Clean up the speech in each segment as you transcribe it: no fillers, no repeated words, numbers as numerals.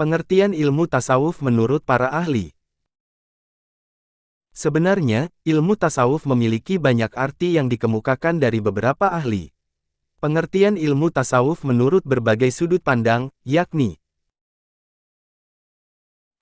Pengertian ilmu tasawuf menurut para ahli. Sebenarnya, ilmu tasawuf memiliki banyak arti yang dikemukakan dari beberapa ahli. Pengertian ilmu tasawuf menurut berbagai sudut pandang, yakni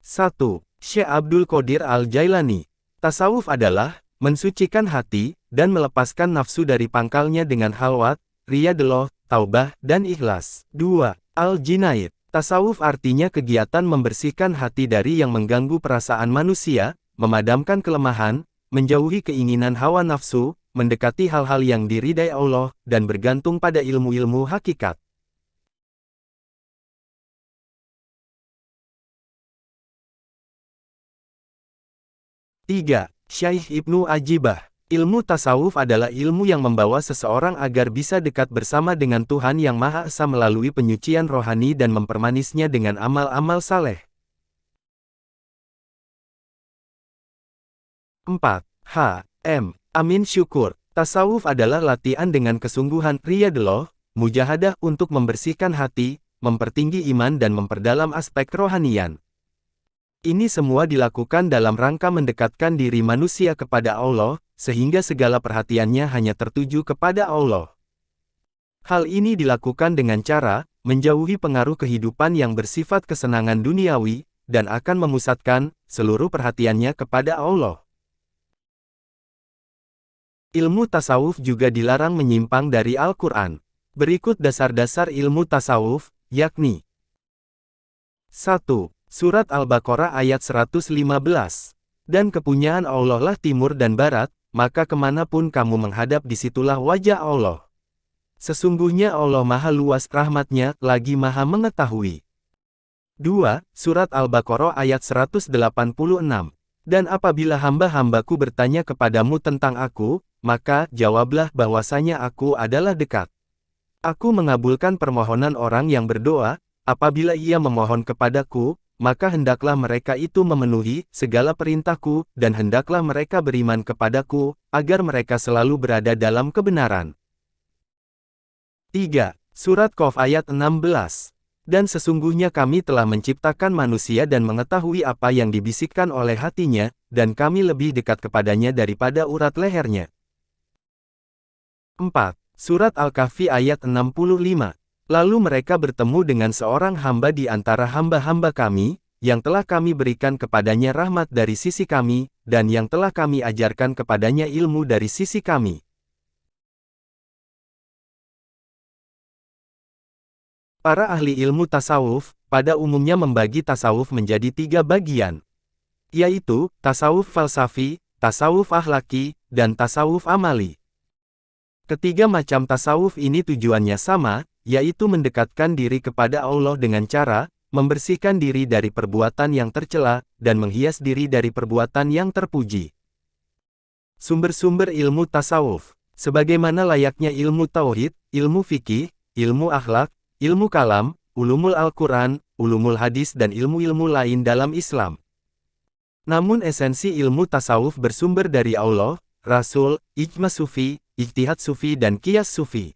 1. Syekh Abdul Qadir Al-Jailani. Tasawuf adalah mensucikan hati dan melepaskan nafsu dari pangkalnya dengan halwat, riyadullah, taubah, dan ikhlas. 2. Al-Jinaid. Tasawuf artinya kegiatan membersihkan hati dari yang mengganggu perasaan manusia, memadamkan kelemahan, menjauhi keinginan hawa nafsu, mendekati hal-hal yang diridai Allah, dan bergantung pada ilmu-ilmu hakikat. Tiga. Syekh Ibnu Ajibah. Ilmu tasawuf adalah ilmu yang membawa seseorang agar bisa dekat bersama dengan Tuhan Yang Maha Esa melalui penyucian rohani dan mempermanisnya dengan amal-amal saleh. 4. H.M. Amin Syukur. Tasawuf adalah latihan dengan kesungguhan, riyadullah, mujahadah untuk membersihkan hati, mempertinggi iman dan memperdalam aspek rohanian. Ini semua dilakukan dalam rangka mendekatkan diri manusia kepada Allah, sehingga segala perhatiannya hanya tertuju kepada Allah. Hal ini dilakukan dengan cara menjauhi pengaruh kehidupan yang bersifat kesenangan duniawi, dan akan memusatkan seluruh perhatiannya kepada Allah. Ilmu tasawuf juga dilarang menyimpang dari Al-Quran. Berikut dasar-dasar ilmu tasawuf, yakni 1. Surat Al-Baqarah ayat 115. Dan kepunyaan Allah lah timur dan barat, maka kemanapun kamu menghadap disitulah wajah Allah. Sesungguhnya Allah maha luas rahmatnya, lagi maha mengetahui. 2. Surat Al-Baqarah ayat 186. Dan apabila hamba-hambaku bertanya kepadamu tentang aku, maka jawablah bahwasanya aku adalah dekat. Aku mengabulkan permohonan orang yang berdoa, apabila ia memohon kepadaku, maka hendaklah mereka itu memenuhi segala perintahku, dan hendaklah mereka beriman kepadaku, agar mereka selalu berada dalam kebenaran. 3. Surat Qaf ayat 16. Dan sesungguhnya kami telah menciptakan manusia dan mengetahui apa yang dibisikkan oleh hatinya, dan kami lebih dekat kepadanya daripada urat lehernya. 4. Surat Al-Kahfi ayat 65. Lalu mereka bertemu dengan seorang hamba di antara hamba-hamba kami, yang telah kami berikan kepadanya rahmat dari sisi kami, dan yang telah kami ajarkan kepadanya ilmu dari sisi kami. Para ahli ilmu tasawuf, pada umumnya membagi tasawuf menjadi 3 bagian, yaitu, tasawuf falsafi, tasawuf akhlaki, dan tasawuf amali. Ketiga macam tasawuf ini tujuannya sama, yaitu mendekatkan diri kepada Allah dengan cara membersihkan diri dari perbuatan yang tercela, dan menghias diri dari perbuatan yang terpuji. Sumber-sumber ilmu tasawuf. Sebagaimana layaknya ilmu tauhid, ilmu fikih, ilmu akhlak, ilmu kalam, ulumul Al-Quran, ulumul hadis dan ilmu-ilmu lain dalam Islam. Namun esensi ilmu tasawuf bersumber dari Allah, Rasul, ijma sufi, ijtihad sufi dan qiyas sufi.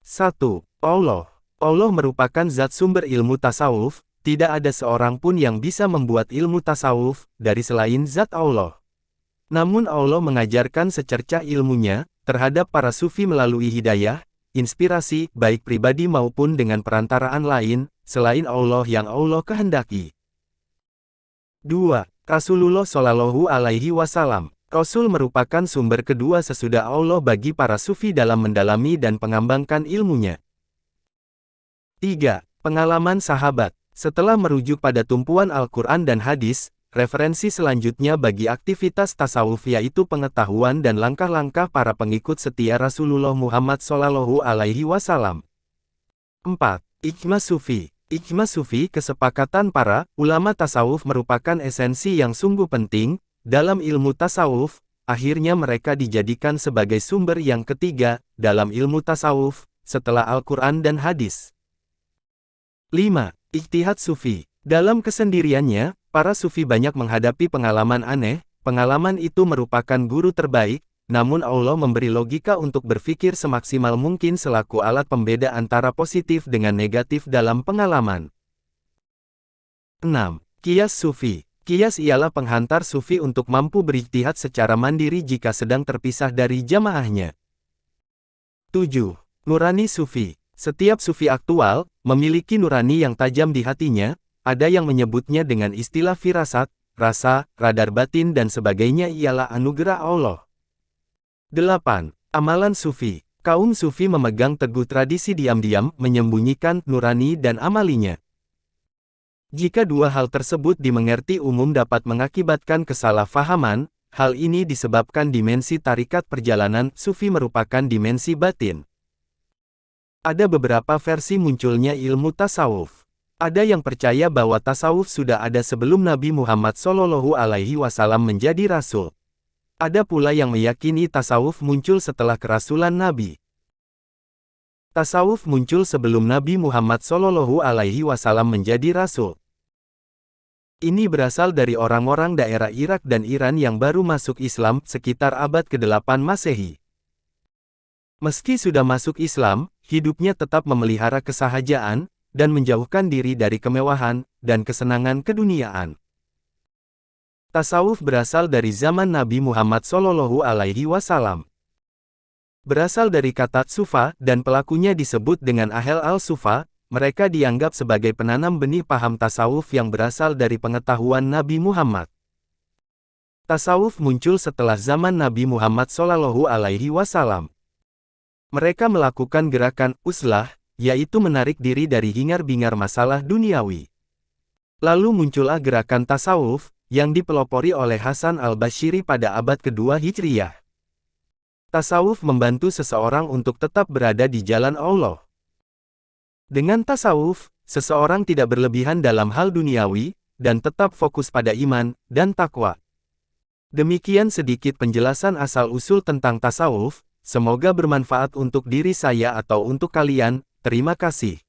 1. Allah. Allah merupakan zat sumber ilmu tasawuf, tidak ada seorang pun yang bisa membuat ilmu tasawuf dari selain zat Allah. Namun Allah mengajarkan secercah ilmunya terhadap para sufi melalui hidayah, inspirasi, baik pribadi maupun dengan perantaraan lain, selain Allah yang Allah kehendaki. 2. Rasulullah Shallallahu Alaihi Wasallam. Rasul merupakan sumber kedua sesudah Allah bagi para sufi dalam mendalami dan mengembangkan ilmunya. 3. Pengalaman sahabat. Setelah merujuk pada tumpuan Al-Quran dan hadis, referensi selanjutnya bagi aktivitas tasawuf yaitu pengetahuan dan langkah-langkah para pengikut setia Rasulullah Muhammad Shallallahu Alaihi Wasallam. 4. Ijma sufi. Ijma sufi, kesepakatan para ulama tasawuf merupakan esensi yang sungguh penting dalam ilmu tasawuf. Akhirnya mereka dijadikan sebagai sumber yang ketiga dalam ilmu tasawuf setelah Al-Quran dan hadis. 5. Ijtihad sufi. Dalam kesendiriannya, para sufi banyak menghadapi pengalaman aneh. Pengalaman itu merupakan guru terbaik, namun Allah memberi logika untuk berpikir semaksimal mungkin selaku alat pembeda antara positif dengan negatif dalam pengalaman. 6. Qiyas Sufi. Qiyas ialah penghantar sufi untuk mampu berijtihad secara mandiri jika sedang terpisah dari jamaahnya. 7. Nurani Sufi. Setiap sufi aktual memiliki nurani yang tajam di hatinya, ada yang menyebutnya dengan istilah firasat, rasa, radar batin dan sebagainya ialah anugerah Allah. 8. Amalan Sufi. Kaum Sufi memegang teguh tradisi diam-diam menyembunyikan nurani dan amalinya. Jika dua hal tersebut dimengerti umum dapat mengakibatkan kesalahpahaman, hal ini disebabkan dimensi tarikat perjalanan Sufi merupakan dimensi batin. Ada beberapa versi munculnya ilmu tasawuf. Ada yang percaya bahwa tasawuf sudah ada sebelum Nabi Muhammad SAW menjadi rasul. Ada pula yang meyakini tasawuf muncul setelah kerasulan Nabi. Tasawuf muncul sebelum Nabi Muhammad SAW menjadi rasul. Ini berasal dari orang-orang daerah Irak dan Iran yang baru masuk Islam sekitar abad ke-8 Masehi. Meski sudah masuk Islam, hidupnya tetap memelihara kesahajaan, dan menjauhkan diri dari kemewahan dan kesenangan keduniaan. Tasawuf berasal dari zaman Nabi Muhammad SAW. Berasal dari kata sufa, dan pelakunya disebut dengan ahel al-sufa, mereka dianggap sebagai penanam benih paham tasawuf yang berasal dari pengetahuan Nabi Muhammad. Tasawuf muncul setelah zaman Nabi Muhammad SAW. Mereka melakukan gerakan uslah, yaitu menarik diri dari hingar-bingar masalah duniawi. Lalu muncullah gerakan tasawuf, yang dipelopori oleh Hasan al-Bashiri pada abad kedua Hijriyah. Tasawuf membantu seseorang untuk tetap berada di jalan Allah. Dengan tasawuf, seseorang tidak berlebihan dalam hal duniawi, dan tetap fokus pada iman dan takwa. Demikian sedikit penjelasan asal-usul tentang tasawuf, semoga bermanfaat untuk diri saya atau untuk kalian, terima kasih.